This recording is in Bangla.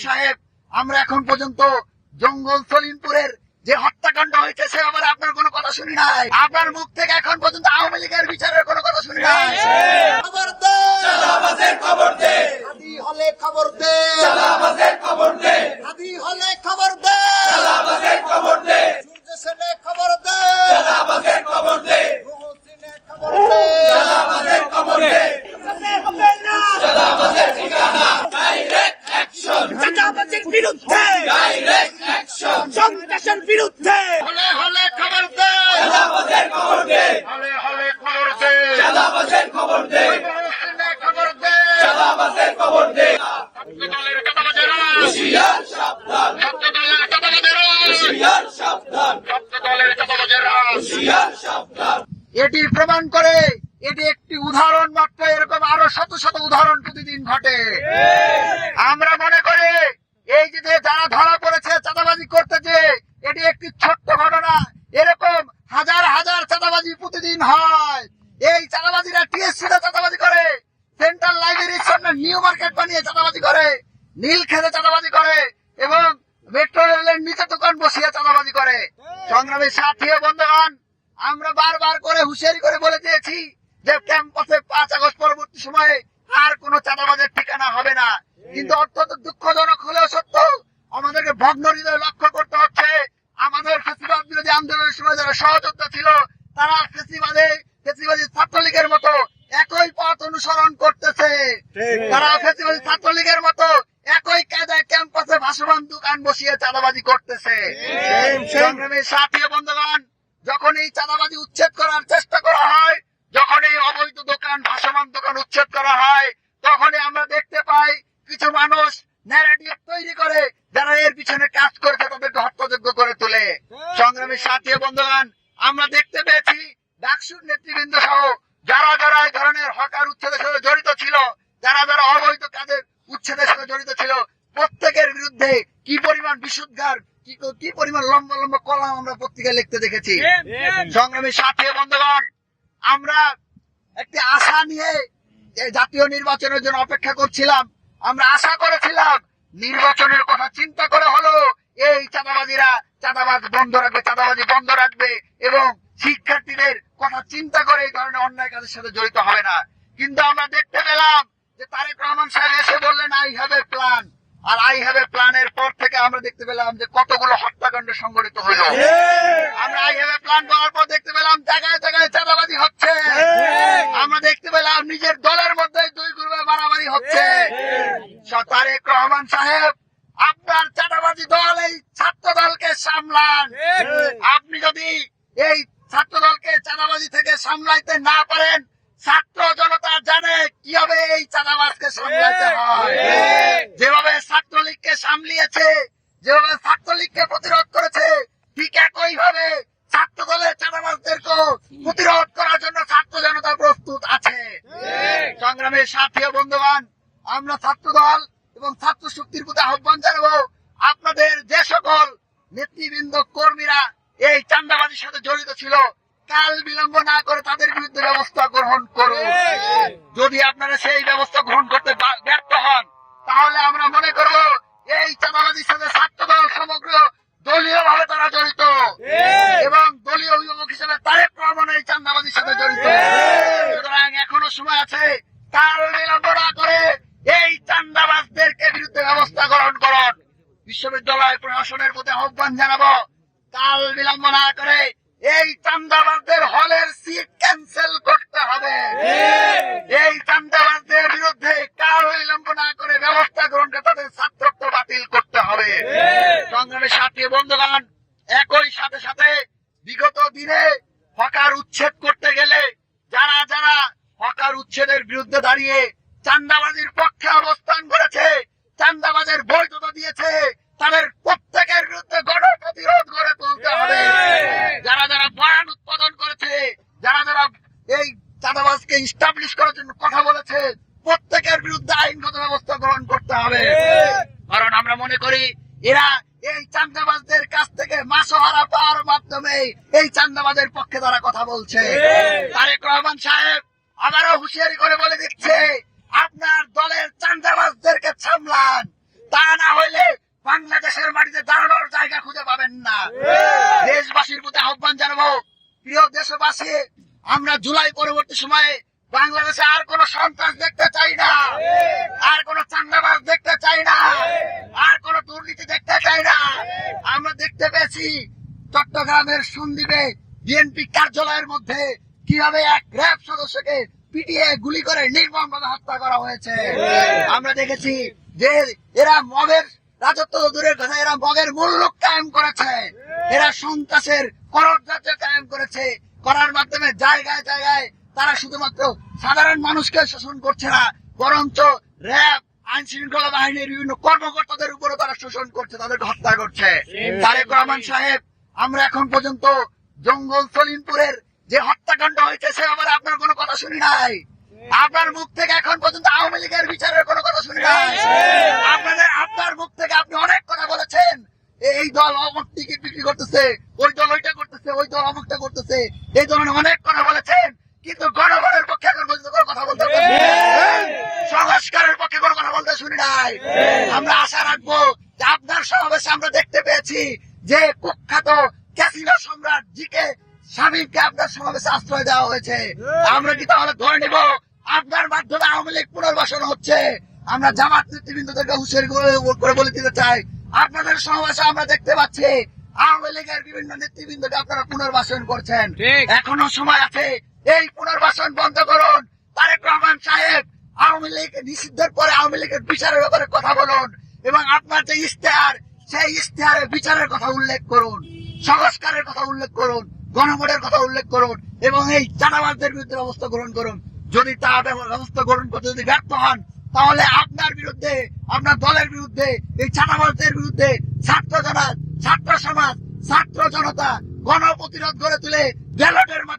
সাহেব, আমরা এখন পর্যন্ত জঙ্গল সলিমপুরের যে হত্যাকাণ্ড হয়েছে সে ব্যাপারে আপনার কোনো কথা শুনি নাই। আপনার মুখ থেকে এখন পর্যন্ত আওয়ামী লীগের বিচারের কোনো কথা শুনি নাই। খবর দে, চাঁদাবাজের খবর দে, হাদি হলে খবর দে, চাঁদাবাজের খবর দে, হাদি হলে খবর দে, চাঁদাবাজের খবর দে, সূর্য সেনে খবর দে, চাঁদাবাজের খবর দে, মুহসিনে খবর দে, চাঁদাবাজের খবর দে, চাঁদাবাজের ঠিকানা ডাইরেক্ট অ্যাকশন, চাঁদাবাজির বিরুদ্ধে, ডাইরেক্ট অ্যাকশন, সন্ত্রাসের বিরুদ্ধে, হলে হলে খবর দে, চাঁদাবাজের খবর দে, হলে হলে খবর দে, চাঁদাবাজের খবর দে, মুহসিনে খবর দে, চাঁদাবাজের খবর দে। দলের চাঁদাবাজেরা, হুঁশিয়ার সাবধান, দলের চাঁদাবাজেরা, হুঁশিয়ার সাবধান, দলের চাঁদাবাজেরা। হুঁশিয়ার সাবধান। এটি প্রমাণ করে এটি একটি উদাহরণ মাত্র, এরকম আরো শত শত উদাহরণ প্রতিদিন ঘটে। আমরা মনে করি এই যে যারা ধরা পড়েছে চাঁদাবাজি করতে, যে এটি একটি ছোট্ট ঘটনা। এরকম হাজার হাজার চাঁদাবাজি প্রতিদিন হয়। এই চাঁদাবাজিরা টিএসসিতে চাঁদাবাজি করে, সেন্ট্রাল লাইব্রেরির সামনে নিউ মার্কেট বানিয়ে চাঁদাবাজি করে, নীলক্ষেতে চাঁদাবাজি করে এবং মেট্রো রেলের নিচে দোকান বসিয়ে চাঁদাবাজি করে। সংগ্রামী সাথী ও বন্ধুগণ, আমরা বারবার করে হুঁশিয়ারি করে বলে দিয়েছি যে ক্যাম্পাসে 5 আগস্ট পরবর্তী সময়ে আর কোন চাঁদাবাজের ঠিকানা হবে না। কিন্তু অত্যন্ত দুঃখজনক হলেও সত্য, আমাদেরকে ভগ্ন হৃদয় লক্ষ্য করতে হচ্ছে আমাদের ফ্যাসিবাদ বিরোধী আন্দোলনের সময় যারা সহযোদ্ধা ছিল তারা ফ্যাসিবাদী ছাত্রলীগের মতো একই পথ অনুসরণ করতেছে। তারা ফ্যাসিবাদী ছাত্রলীগের মতো একই কায়দায় ক্যাম্পাসে ভাসমান দোকান বসিয়ে চাঁদাবাজি করতেছে। সংগ্রামী সাথী ও বন্ধুগণ, যখন এই চাঁদাবাজি উচ্ছেদ করার চেষ্টা করা হয়, যখন এই অবৈধ দোকান ভাসমান দোকান উচ্ছেদ করা হয়, তখনই আমরা দেখতে পাই কিছু মানুষ ন্যারেটিভ তৈরি করে যারা এর পিছনে কাজ করেছে তাদেরকে হত্যাযোগ্য করে তোলে। সংগ্রামী সাথী ও বন্ধুগণ, আমরা দেখতে পেয়েছি ডাকসুর নেতৃবৃন্দ সহ যারা যারা এই ধরনের হকার উচ্ছেদের সাথে জড়িত ছিল, যারা যারা অবৈধ কাজের উচ্ছেদের সাথে জড়িত ছিল, প্রত্যেকের বিরুদ্ধে কি পরিমাণ বিশুদ্ধার, কি পরিমাণ লম্বা লম্বা কলাম আমরা পত্রিকায় লিখতে দেখেছি। সংগ্রামী সাথী ও বন্ধুগণ, আমরা একটি আশা নিয়ে এই জাতীয় নির্বাচনের জন্য অপেক্ষা করছিলাম। আমরা আশা করেছিলাম নির্বাচনের কথা চিন্তা করে হলো এই চাঁদাবাজিরা চাঁদাবাজি বন্ধ রাখবে এবং শিক্ষার্থীদের কথা চিন্তা করে এই ধরনের অন্যায় কাজের সাথে জড়িত হবে না। কিন্তু আমরা দেখতে পেলাম যে তারেক রহমান সাহেব এসে বললেন আই হ্যাভ এ প্ল্যান, আর আই হ্যাভ এ প্ল্যানের পর থেকে আমরা দেখতে পেলাম যে কতগুলো হত্যাকাণ্ড সংঘটিত হইল। আমরা আই হ্যাভ এ প্ল্যান বলার পর দেখতে পেলাম জায়গায় জায়গায় চাঁদাবাজি হচ্ছে। আমরা দেখতে পেলাম নিজের দলের মধ্যে দুই গ্রুপে মারামারি হচ্ছে। তারেক রহমান সাহেব, আপনার চাঁদাবাজি দল এই ছাত্র দলকে সামলান। আপনি যদি এই ছাত্র দলকে চাঁদাবাজি থেকে সামলাইতে না পারেন, ছাত্র জনতা জানে কিভাবে এই চাঁদাবাজকে সামলাতে হয়। যেভাবে ছাত্রলীগকে সামলিয়েছে, যেভাবে ছাত্রলীগকে প্রতিরোধ করেছে, ঠিক একই ভাবে ছাত্র দলের চাঁদাবাজদেরকেও প্রতিরোধ করার জন্য ছাত্র জনতা প্রস্তুত আছে। সংগ্রামের সাথী ও বন্ধুগণ, আমরা ছাত্র দল এবং ছাত্র শক্তির প্রতি আহ্বান জানাবো, আপনাদের যে সকল নেতৃবৃন্দ কর্মীরা এই চাঁদাবাজির সাথে জড়িত ছিল, কাল বিলম্ব না করে তাদের বিরুদ্ধে ব্যবস্থা গ্রহণ করুন। যদি আপনারা সেই ব্যবস্থা গ্রহণ করতে ব্যর্থ হন, তাহলে আমরা মনে করব এই চাঁদাবাজির সাথে ছাত্র দল সমগ্র দলীয় ভাবে তারা জড়িত এবং দলীয় অভিভাবক হিসেবে তারেক রহমান এই চাঁদাবাজির সাথে জড়িত। সুতরাং এখনো সময় আছে, কাল বিলম্ব না করে এই চাঁদাবাজদেরকে বিরুদ্ধে ব্যবস্থা গ্রহণ করুন। বিশ্ববিদ্যালয় প্রশাসনের প্রতি আহ্বান জানাবো, কাল বিলম্ব না করে এই চাঁদাবাজদের হলের সিট ক্যান্সেল করতে হবে। এই চাঁদাবাজদের বিরুদ্ধে কাল বিলম্ব না করে ব্যবস্থা গ্রহণ করে তাদের ছাত্রত্ব বাতিল করতে হবে। সংগ্রামের সাথী বন্ধুগণ, একই সাথে সাথে বিগত দিনে হকার উচ্ছেদ করতে গেলে যারা যারা হকার উচ্ছেদের বিরুদ্ধে দাঁড়িয়ে চাঁদাবাজির পক্ষে অবস্থান করেছে, চাঁদাবাজের বৈধতা দিয়েছে, তাদের প্রত্যেকের বিরুদ্ধে গণপ্রতিরোধ গড়ে তুলতে হবে। যারা যারা বয়ান উৎপাদন করেছে, যারা যারা এই চাঁদাবাজকে ইস্টাবলিশ করার জন্য কথা বলেছে, প্রত্যেকের বিরুদ্ধে আইনগত ব্যবস্থা গ্রহণ করতে হবে। কারণ আমরা মনে করি এরা এই চাঁদাবাজদের কাছ থেকে মাসোহারা পাওয়ার মাধ্যমে এই চাঁদাবাজের পক্ষে তারা কথা বলছে। তারেক রহমান সাহেব আবারও হুঁশিয়ারি করে বলে দিচ্ছে, আপনার দলের চাঁদাবাজদেরকে সামলান। তা না হইলে বাংলাদেশের মাটিতে দাঁড়ানোর জায়গা খুঁজে পাবেন না। দেশবাসীর প্রতি আহ্বান জানাবো, প্রিয় দেশবাসী, আমরা জুলাই পরবর্তী সময়ে বাংলাদেশে আর কোন সন্ত্রাস দেখতে চাই না, আর কোন চাঁদাবাজ দেখতে চাই না, আর কোন দুর্নীতি দেখতে চাই না। আমরা দেখতে পেয়েছি চট্টগ্রামের সন্দ্বীপে বিএনপি কার্যালয়ের মধ্যে কিভাবে এক র্যাব সদস্যকে পিটিয়ে গুলি করে নির্মমভাবে হত্যা করা হয়েছে। আমরা দেখেছি যে এরা মবের রাজত্ব তো দূরের কথা, এরা মগের মূল্য কায়েম করেছে, এরা সন্ত্রাসের করদ রাজ্য কায়েম করেছে। করার মাধ্যমে জায়গায় জায়গায় তারা শুধুমাত্র সাধারণ মানুষকে শোষণ করছে না, বরঞ্চ র্যাব, আইন শৃঙ্খলা বাহিনীর বিভিন্ন কর্মকর্তাদের উপরও তারা শোষণ করছে, তাদেরকে হত্যা করছে। তারেক রহমান সাহেব, আমরা এখন পর্যন্ত জঙ্গল সলিমপুরের যে হত্যাকাণ্ড হয়েছে সে ব্যাপারে আপনার কোনো কথা শুনি নাই। আপনার মুখ থেকে এখন পর্যন্ত আওয়ামী লীগের বিচারের কোনো কথা শুনি নাই। আপনার মুখ থেকে আপনি অনেক কথা বলেছেন, এই দল অমুক টিকিট বিক্রি করতেছে, ওই দল ওইটা করতেছে, ওই দল অমুকটা করতেছে, এই ধরনের অনেক কথা বলেছেন, কিন্তু গণভোটের পক্ষে এখন পর্যন্ত কোনো কথা বলতে পারেন না। সংস্কারের পক্ষে কোনো কথা বলতে শুনি নাই। আমরা আশা রাখবো যে আপনার সমাবেশে আমরা দেখতে পেয়েছি যে কুখ্যাত ক্যাসিনো সম্রাট জিকে স্বামীকে আপনার সমাবেশে আশ্রয় দেওয়া হয়েছে। আমরা কি তাহলে ধরে নিব আপনার মাধ্যমে আওয়ামী লীগ পুনর্বাসন হচ্ছে? আমরা জামাত নেতৃবৃন্দদেরকে হুঁশিয়ারি করে বলে দিতে চাই, আপনাদের সমাবেশে আমরা দেখতে পাচ্ছি আওয়ামী লীগের বিভিন্ন নেতৃবৃন্দকে আপনারা পুনর্বাসন করছেন। এখনো সময় আছে, এই পুনর্বাসন বন্ধ করুন। তারেক রহমান সাহেব, আওয়ামী লীগ নিষিদ্ধের পরে আওয়ামী লীগের বিচারের ব্যাপারে কথা বলুন, এবং আপনার যে ইশতেহার, সেই ইশতেহারে বিচারের কথা উল্লেখ করুন, সংস্কারের কথা উল্লেখ করুন, গণভোটের কথা উল্লেখ করুন, এবং এই চাঁদাবাজদের বিরুদ্ধে ব্যবস্থা গ্রহণ করুন। যদি তা ব্যবস্থা গ্রহণ করতে যদি ব্যর্থ হন, তাহলে আপনার বিরুদ্ধে, আপনার দলের বিরুদ্ধে, এই চাঁদাবাজদের বিরুদ্ধে ছাত্র সমাজ, ছাত্র জনতা গণ প্রতিরোধ গড়ে তুলে ব্যালটের মাধ্যমে